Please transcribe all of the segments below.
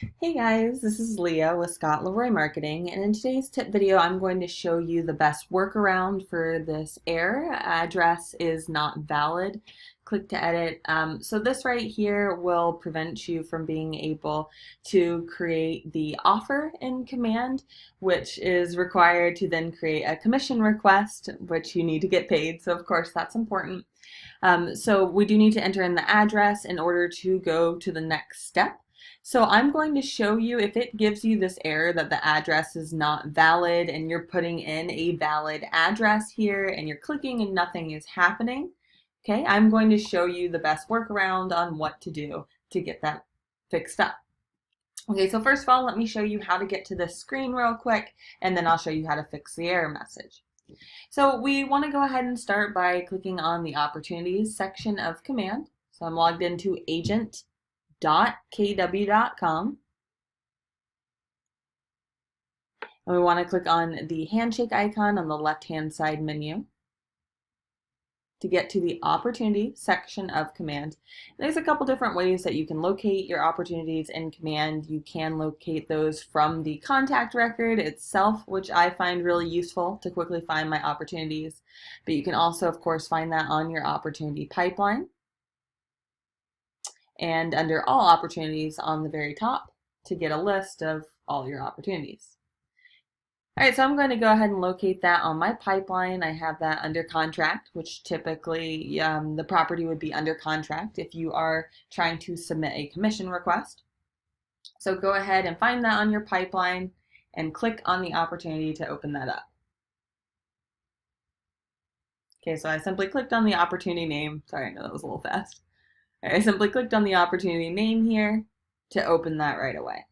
Hey guys, this is Leah with Scott Leroy Marketing, and in today's tip video I'm going to show you the best workaround for this error. Address is not valid. Click to edit. So this right here will prevent you from being able to create the offer in command, which is required to then create a commission request, which you need to get paid. So of course that's important. So we do need to enter in the address in order to go to the next step. So I'm going to show you if it gives you this error that the address is not valid and you're putting in a valid address here and you're clicking and nothing is happening. Okay, I'm going to show you the best workaround on what to do to get that fixed up. Okay, so first of all, let me show you how to get to this screen real quick, and then I'll show you how to fix the error message. So we want to go ahead and start by clicking on the opportunities section of command. So I'm logged into agent.kw.com. And we want to click on the handshake icon on the left-hand side menu to get to the opportunity section of command. There's a couple different ways that you can locate your opportunities in command. You can locate those from the contact record itself, which I find really useful to quickly find my opportunities. But you can also, of course, find that on your opportunity pipeline and under all opportunities on the very top to get a list of all your opportunities. All right, so I'm going to go ahead and locate that on my pipeline. I have that under contract, which typically the property would be under contract if you are trying to submit a commission request. So go ahead and find that on your pipeline and click on the opportunity to open that up. Okay, so I simply clicked on the opportunity name. Sorry, I know that was a little fast. All right, I simply clicked on the opportunity name here to open that right away.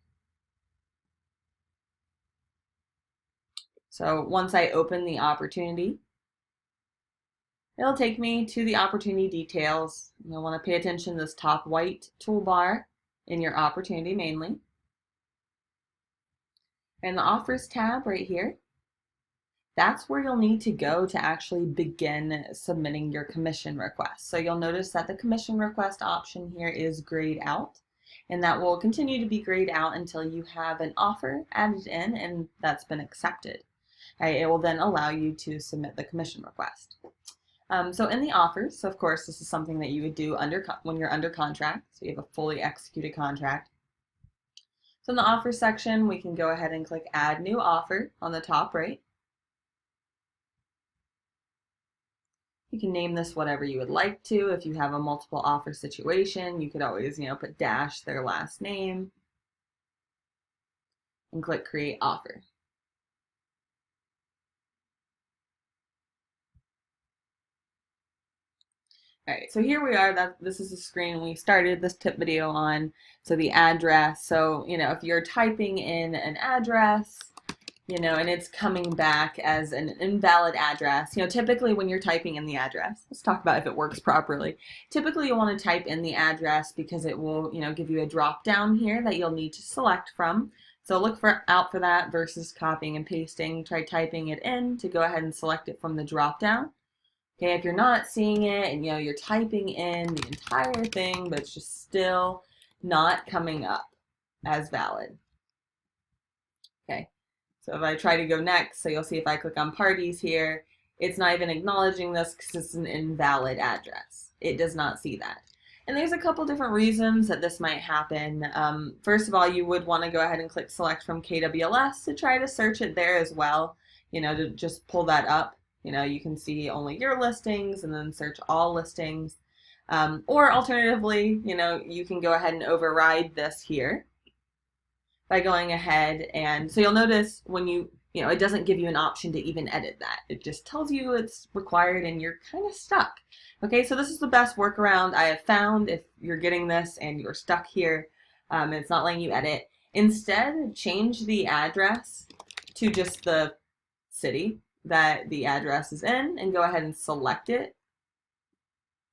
So once I open the opportunity, it'll take me to the opportunity details. You'll want to pay attention to this top white toolbar in your opportunity mainly. And the offers tab right here, that's where you'll need to go to actually begin submitting your commission request. So you'll notice that the commission request option here is grayed out, and that will continue to be grayed out until you have an offer added in and that's been accepted. Right, it will then allow you to submit the commission request. So in the offers, so of course this is something that you would do when you're under contract, so you have a fully executed contract. So in the offer section, we can go ahead and click Add New Offer on the top right. You can name this whatever you would like to. If you have a multiple offer situation, you could always, put dash their last name and click Create Offer. All right, so here we are. This is the screen we started this tip video on. So the address. So, if you're typing in an address, and it's coming back as an invalid address, typically when you're typing in the address, let's talk about if it works properly. Typically you want to type in the address because it will, give you a drop down here that you'll need to select from. So look out for that versus copying and pasting. Try typing it in to go ahead and select it from the drop down. Okay, if you're not seeing it and you're typing in the entire thing, but it's just still not coming up as valid. Okay, so if I try to go next, so you'll see if I click on parties here, it's not even acknowledging this because it's an invalid address. It does not see that. And there's a couple different reasons that this might happen. First of all, you would want to go ahead and click select from KWLS to try to search it there as well, to just pull that up. You can see only your listings and then search all listings. Or alternatively, you can go ahead and override this here by going ahead. And so you'll notice when it doesn't give you an option to even edit that. It just tells you it's required and you're kind of stuck. Okay, so this is the best workaround I have found if you're getting this and you're stuck here. And it's not letting you edit. Instead, change the address to just the city that the address is in and go ahead and select it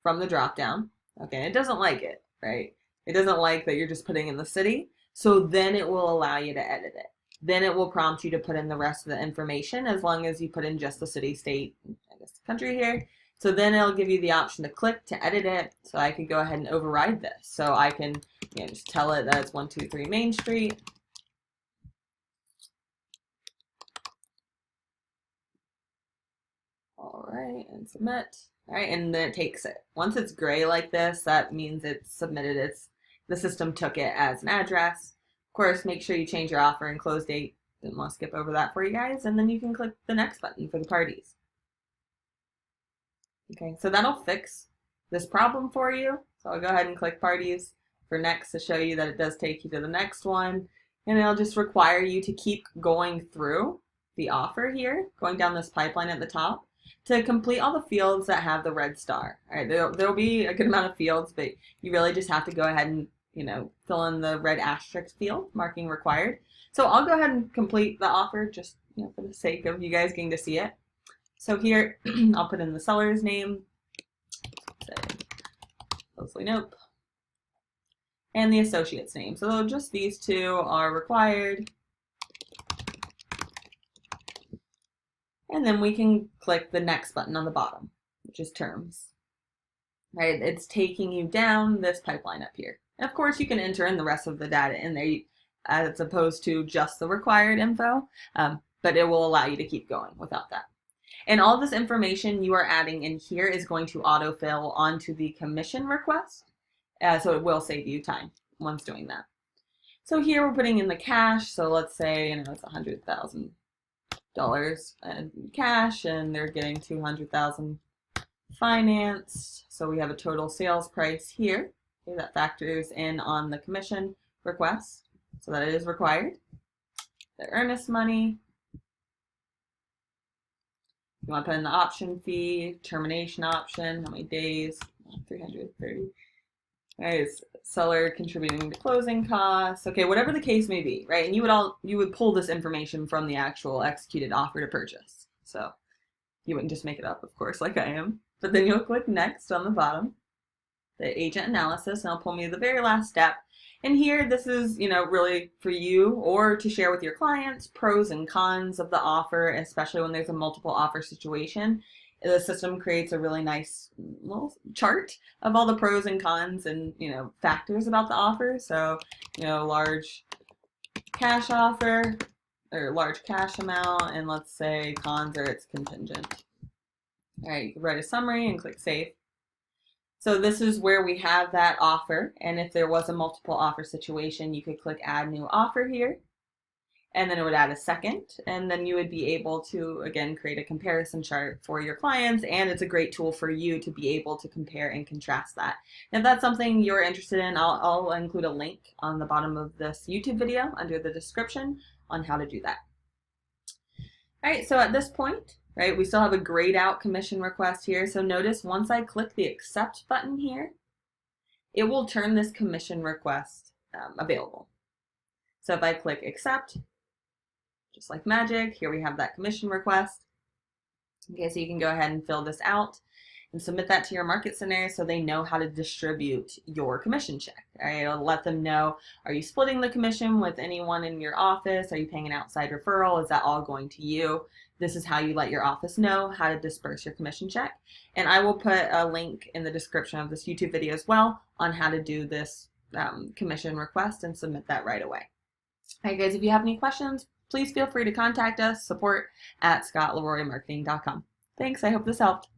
from the drop down. Okay, it doesn't like it, right? It doesn't like that you're just putting in the city, so then it will allow you to edit it. Then it will prompt you to put in the rest of the information as long as you put in just the city, state, I guess the country here. So then it'll give you the option to click to edit it. So I could go ahead and override this. So I can, just tell it that it's 123 Main Street. All right, and submit. All right, and then it takes it. Once it's gray like this, that means it's submitted. The system took it as an address. Of course, make sure you change your offer and close date. Didn't want to skip over that for you guys. And then you can click the next button for the parties. Okay, so that'll fix this problem for you. So I'll go ahead and click parties for next to show you that it does take you to the next one. And it'll just require you to keep going through the offer here, going down this pipeline at the top, to complete all the fields that have the red star. All right, there'll be a good amount of fields, but you really just have to go ahead and fill in the red asterisk field, marking required. So I'll go ahead and complete the offer just for the sake of you guys getting to see it. So here, I'll put in the seller's name, say Leslie Nope, and the associate's name. So just these two are required. And then we can click the next button on the bottom, which is terms. Right, it's taking you down this pipeline up here. And of course, you can enter in the rest of the data in there as opposed to just the required info, but it will allow you to keep going without that. And all this information you are adding in here is going to autofill onto the commission request, so it will save you time once doing that. So here we're putting in the cash. So let's say it's $100,000 in cash, and they're getting $200,000 financed. So we have a total sales price here. Okay, that factors in on the commission request, so that it is required. The earnest money. You want to put in the option fee, termination option, how many days, 330. All right, seller contributing to closing costs. Okay, whatever the case may be, right? And you would pull this information from the actual executed offer to purchase. So you wouldn't just make it up, of course, like I am. But then you'll click next on the bottom, the agent analysis, and it'll pull me to the very last step. And here, this is, really for you or to share with your clients, pros and cons of the offer, especially when there's a multiple offer situation. The system creates a really nice little chart of all the pros and cons and, factors about the offer. So, large cash offer or large cash amount, and let's say cons are it's contingent. All right, you can write a summary and click save. So this is where we have that offer, and if there was a multiple offer situation, you could click add new offer here, and then it would add a second, and then you would be able to, again, create a comparison chart for your clients, and it's a great tool for you to be able to compare and contrast that. And if that's something you're interested in, I'll include a link on the bottom of this YouTube video under the description on how to do that. All right, so at this point, right, we still have a grayed out commission request here. So notice once I click the accept button here, it will turn this commission request available. So if I click accept, just like magic, here we have that commission request. Okay, so you can go ahead and fill this out and submit that to your market center so they know how to distribute your commission check. All right, it'll let them know, are you splitting the commission with anyone in your office? Are you paying an outside referral? Is that all going to you? This is how you let your office know how to disperse your commission check. And I will put a link in the description of this YouTube video as well on how to do this commission request and submit that right away. All right, guys, if you have any questions, please feel free to contact us, support@scottleroymarketing.com. Thanks, I hope this helped.